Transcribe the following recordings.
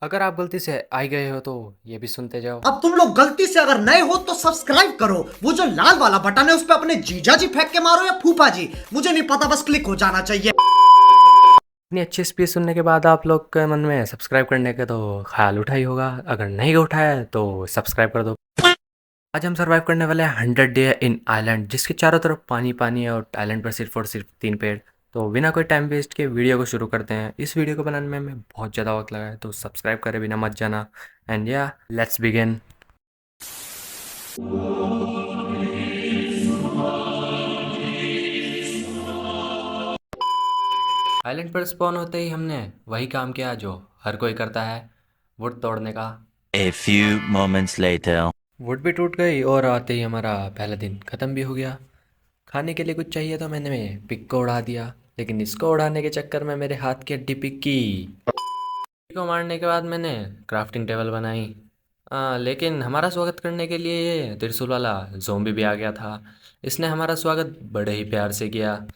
अगर आप गलती से आ ही गए हो तो ये भी सुनते जाओ। अब तुम लोग गलती से अगर नए हो तो सब्सक्राइब करो। वो जो लाल वाला बटन है उस पे अपने जीजा जी फेंक के मारो या फूफा जी, मुझे नहीं पता, बस क्लिक हो जाना चाहिए। इतनी अच्छी स्पीच सुनने के बाद आप लोग के मन में सब्सक्राइब करने का तो ख्याल उठा ही होगा। अगर नहीं उठाया है तो सब्सक्राइब कर दो। आज हम सरवाइव करने वाले हैं 100 डे इन आइलैंड, जिसके चारों तरफ पानी पानी है और आइलैंड पर सिर्फ और सिर्फ 3 पेड़। तो बिना कोई टाइम वेस्ट के वीडियो को शुरू करते हैं। इस वीडियो को बनाने में हमें बहुत ज़्यादा वक्त लगा है, तो सब्सक्राइब करे बिना मत जाना। एंड या लेट्स बिगिन। आइलैंड पर स्पॉन होते ही हमने वही काम किया जो हर कोई करता है, वुड तोड़ने का। A few moments later. Would भी टूट गई और आते ही हमारा पहला दिन ख़त्म भी हो गया। खाने के लिए कुछ चाहिए तो मैंने पिक को उड़ा दिया, लेकिन इसको उड़ाने के चक्कर में मेरे हाथ की हड्डी पिक को मारने के बाद मैंने क्राफ्टिंग टेबल बनाई। लेकिन हमारा स्वागत करने के लिए ये त्रिशूल वाला ज़ोंबी भी आ गया था। इसने हमारा स्वागत बड़े ही प्यार से किया।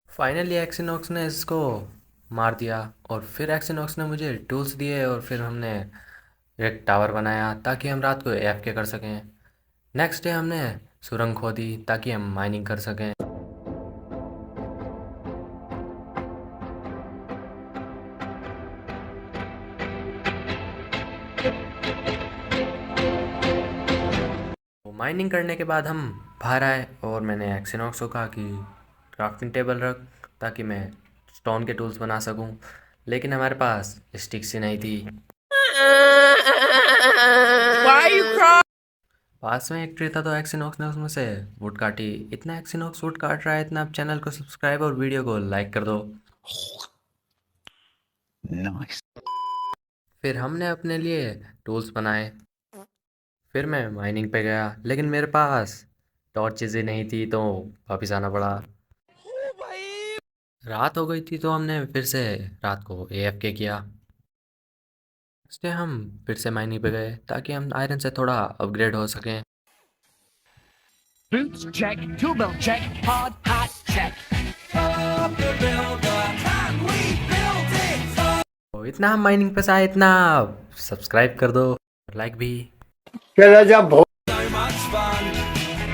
फाइनली एक्सिनॉक्स ने इसको मार दिया और फिर एक्सिनॉक्स ने मुझे टूल्स दिए और फिर हमने एक टावर बनाया ताकि हम रात को एएफके कर सकें। नेक्स्ट डे हमने सुरंग खोदी ताकि हम माइनिंग कर सकें। तो माइनिंग करने के बाद हम बाहर आए और मैंने एक्सिनॉक्स को कहा कि क्राफ्टिंग टेबल रख ताकि मैं स्टोन के टूल्स बना सकूं, लेकिन हमारे पास स्टिक्स ही नहीं थी। पास में एक ट्री था तो एक्सिनॉक्स ने उसमें से वुड काटी। इतना एक्सिनॉक्स वुड काट रहा है इतना, आप चैनल को सब्सक्राइब और वीडियो को लाइक कर दो। Nice. फिर हमने अपने लिए टूल्स बनाए। फिर मैं माइनिंग पे गया, लेकिन मेरे पास टॉर्चेज ही नहीं थी तो वापस आना पड़ा। रात हो गई थी तो हमने फिर से रात को एएफके किया। इसलिए हम फिर से माइनिंग पे गए ताकि हम आयरन से थोड़ा अपग्रेड हो सकें। Boots check, tool belt check, hard hat check. Up the builder, can we build it up? तो इतना हम माइनिंग पे से आए, इतना सब्सक्राइब कर दो, लाइक भी। So much fun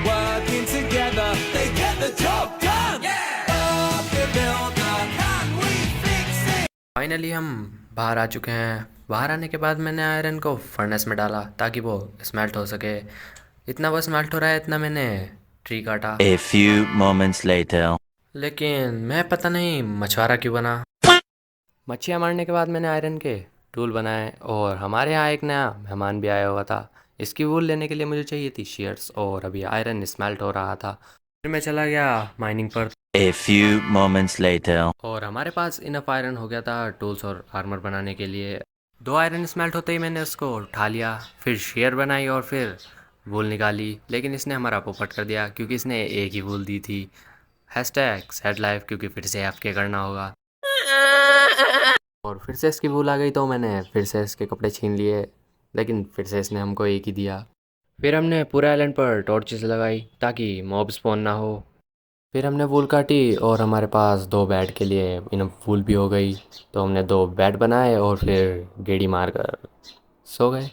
working together. They get the job done. Yeah. Up the builder, can we fix it? Finally हम बाहर आ चुके हैं। बाहर आने के बाद मैंने आयरन को फर्नेस में डाला ताकि वो स्मेल्ट हो सके। इतना वो स्मेल्ट हो रहा है इतना मैंने ट्री काटा। A few moments later. लेकिन मैं पता नहीं मछुआरा क्यों बना। मच्छियाँ मारने के बाद मैंने आयरन के टूल बनाए और हमारे यहाँ एक नया मेहमान भी आया हुआ था। इसकी वूल लेने के लिए मुझे चाहिए थी शेयर्स और अभी आयरन स्मेल्ट हो रहा था। फिर मैं चला गया माइनिंग पर A few moments later. और हमारे पास इनफ आयरन हो गया था टूल्स और आर्मर बनाने के लिए। 2 आयरन स्मेल्ट होते ही मैंने उसको उठा लिया, फिर शेयर बनाई और फिर वूल निकाली। लेकिन इसने हमारा पोपट कर दिया क्योंकि इसने एक ही वूल दी थी। हैशटैग सैड लाइफ, क्योंकि फिर से एफके करना होगा। और फिर से इसकी वूल आ गई तो मैंने फिर से इसके कपड़े छीन लिए, लेकिन फिर से इसने हमको एक ही दिया। फिर हमने पूरे आइलैंड पर टॉर्चेस लगाई ताकि मॉब स्पॉन ना हो। फिर हमने वूल काटी और हमारे पास 2 बेड के लिए इनफ वूल भी हो गई, तो हमने 2 बेड बनाए और फिर गेड़ी मार कर सो गए।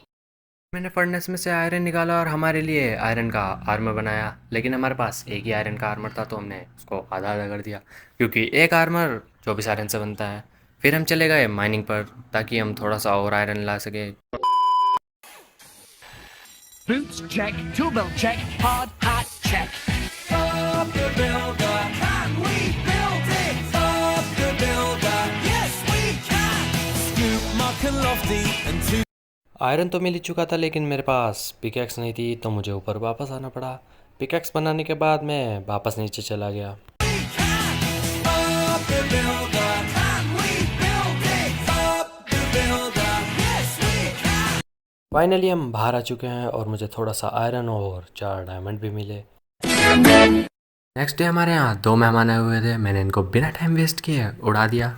मैंने फर्नेस में से आयरन निकाला और हमारे लिए आयरन का आर्मर बनाया, लेकिन हमारे पास एक ही आयरन का आर्मर था तो हमने उसको आधा आधा कर दिया क्योंकि एक आर्मर 24 आयरन से बनता है। फिर हम चले गए माइनिंग पर ताकि हम थोड़ा सा और आयरन ला सके। Boots check, tool belt check, hard hat check. Up the builder, can we build it? Up the builder, yes we can. Scoop, muck and lofty and two. Iron तो मिल ही चुका था लेकिन मेरे पास पिकैक्स नहीं थी तो मुझे ऊपर वापस आना पड़ा। पिकैक्स बनाने के बाद मैं वापस नीचे चला गया। Up the builder, can we build it? Up the builder, yes we can. Finally हम बाहर आ चुके हैं और मुझे थोड़ा सा आयरन और 4 डायमंड भी मिले। नेक्स्ट डे हमारे यहाँ 2 मेहमान आए हुए थे। मैंने इनको बिना टाइम वेस्ट किए उड़ा दिया।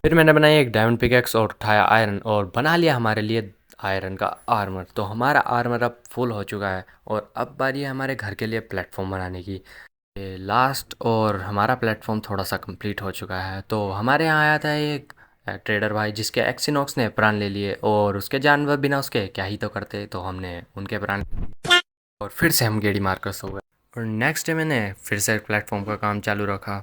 फिर मैंने बनाई एक डायमंड पिकैक्स और उठाया आयरन और बना लिया हमारे लिए आयरन का आर्मर। तो हमारा आर्मर अब फुल हो चुका है और अब बारी है हमारे घर के लिए प्लेटफॉर्म बनाने की। लास्ट और हमारा प्लेटफॉर्म थोड़ा सा कंप्लीट हो चुका है। तो हमारे यहाँ आया था एक ट्रेडर भाई जिसके एक्सिनॉक्स ने प्राण ले लिए और उसके जानवर बिना उसके क्या ही तो करते, तो हमने उनके प्राण और फिर से हम गेड़ी मार कर सो गए। और नेक्स्ट डे मैंने फिर से प्लेटफॉर्म का काम चालू रखा।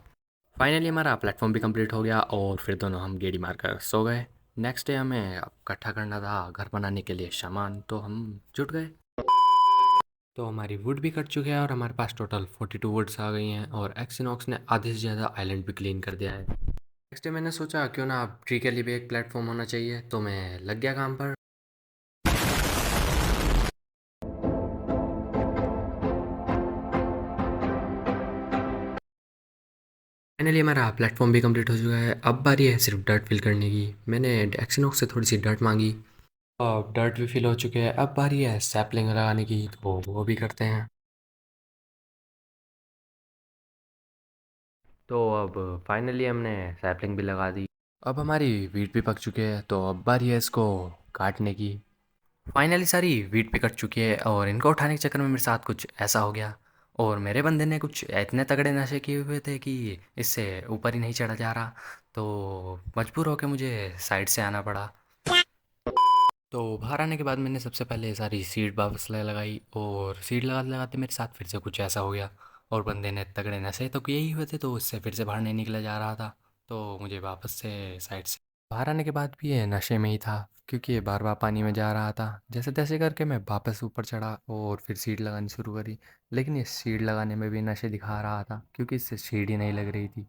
फाइनली हमारा प्लेटफॉर्म भी कंप्लीट हो गया और फिर दोनों हम गेड़ी मार कर सो गए। नेक्स्ट डे हमें अब इकट्ठा करना था घर बनाने के लिए सामान, तो हम जुट गए। तो हमारी वुड भी कट चुकी है और हमारे पास टोटल 42 वुड्स आ गई हैं और एक्सिनॉक्स ने आधे से ज़्यादा आइलैंड भी क्लीन कर दिया है। नेक्स्ट डे मैंने सोचा क्यों ना अब ट्री के लिए भी एक प्लेटफॉर्म होना चाहिए, तो मैं लग गया काम पर। फाइनली हमारा प्लेटफॉर्म भी कंप्लीट हो चुका है। अब बारी है सिर्फ डर्ट फिल करने की। मैंने एक्सिनॉक्स से थोड़ी सी डर्ट मांगी, अब डर्ट भी फिल हो चुके हैं। अब बारी है सैपलिंग लगाने की, तो वो भी करते हैं। तो अब फाइनली हमने सैपलिंग भी लगा दी। अब हमारी वीट भी पक चुकी है, तो अब बारी है इसको काटने की। फाइनली सारी वीट भी कट चुकी है और इनको उठाने के चक्कर में मेरे साथ कुछ ऐसा हो गया और मेरे बंदे ने कुछ इतने तगड़े नशे किए हुए थे कि इससे ऊपर ही नहीं चढ़ा जा रहा, तो मजबूर होकर मुझे साइड से आना पड़ा। तो बाहर आने के बाद मैंने सबसे पहले सारी सीट वापस लगाई और सीट लगाते लगाते मेरे साथ फिर से कुछ ऐसा हो गया और बंदे ने तगड़े नशे तो किए ही हुए थे, तो उससे फिर से बाहर नहीं निकला जा रहा था, तो मुझे वापस से साइड से बाहर आने के बाद भी ये नशे में ही था क्योंकि ये बार बार पानी में जा रहा था। जैसे तैसे करके मैं वापस ऊपर चढ़ा और फिर सीट लगानी शुरू करी, लेकिन ये सीट लगाने में भी नशे दिखा रहा था क्योंकि इससे सीट ही नहीं लग रही थी।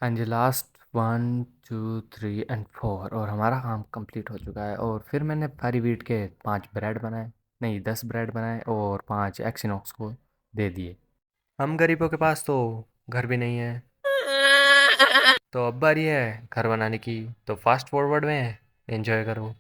हाँ जी, लास्ट 1 2 3 एंड 4 और हमारा काम कंप्लीट हो चुका है। और फिर मैंने सारी वीट के 5 ब्रेड बनाए, नहीं 10 ब्रेड बनाए और 5 एक्सिनॉक्स को दे दिए। हम गरीबों के पास तो घर भी नहीं है, तो अब बारी है घर बनाने की। तो फास्ट फॉरवर्ड में एंजॉय करो।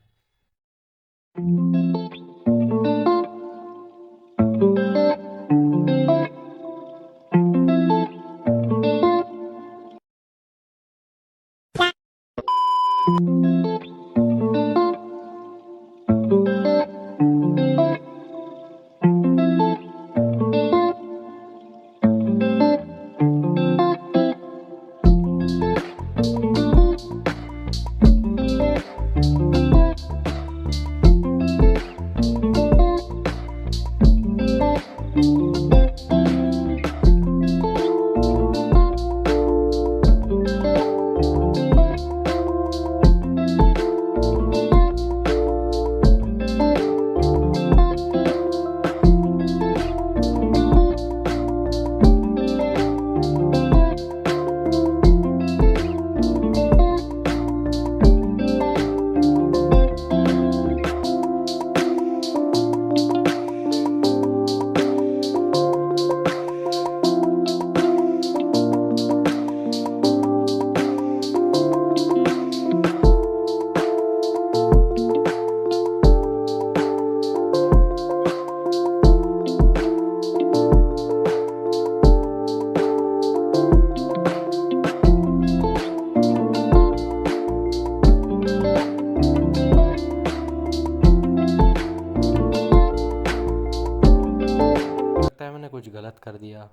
लगता है मैंने कुछ गलत कर दिया।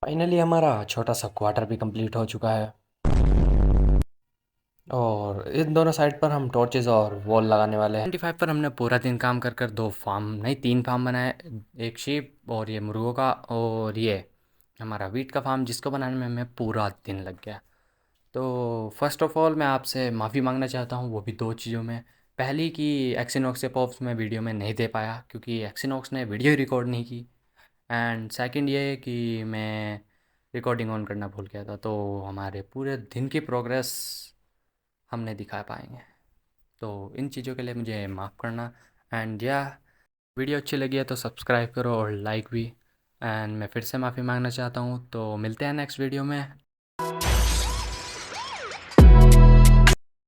फाइनली हमारा छोटा सा क्वार्टर भी कंप्लीट हो चुका है और इन दोनों साइड पर हम टॉर्चेस और वॉल लगाने वाले हैं। 25 पर हमने पूरा दिन काम कर कर 2 फार्म नहीं 3 फार्म बनाए, एक शीप और ये मुर्गों का और ये हमारा वीट का फार्म जिसको बनाने में हमें पूरा दिन लग गया। तो फ़र्स्ट ऑफ़ ऑल मैं आपसे माफ़ी मांगना चाहता हूँ, वो भी 2 चीज़ों में। पहली कि एक्सिनॉक्स से पॉप्स मैं वीडियो में नहीं दे पाया क्योंकि एक्सिनॉक्स ने वीडियो ही रिकॉर्ड नहीं की। एंड सेकंड ये है कि मैं रिकॉर्डिंग ऑन करना भूल गया था, तो हमारे पूरे दिन की प्रोग्रेस हम नहीं दिखा पाएँगे। तो इन चीज़ों के लिए मुझे माफ़ करना। एंड या वीडियो अच्छी लगी है तो सब्सक्राइब करो और लाइक भी। एंड मैं फिर से माफ़ी मांगना चाहता हूँ, तो मिलते हैं नेक्स्ट वीडियो में।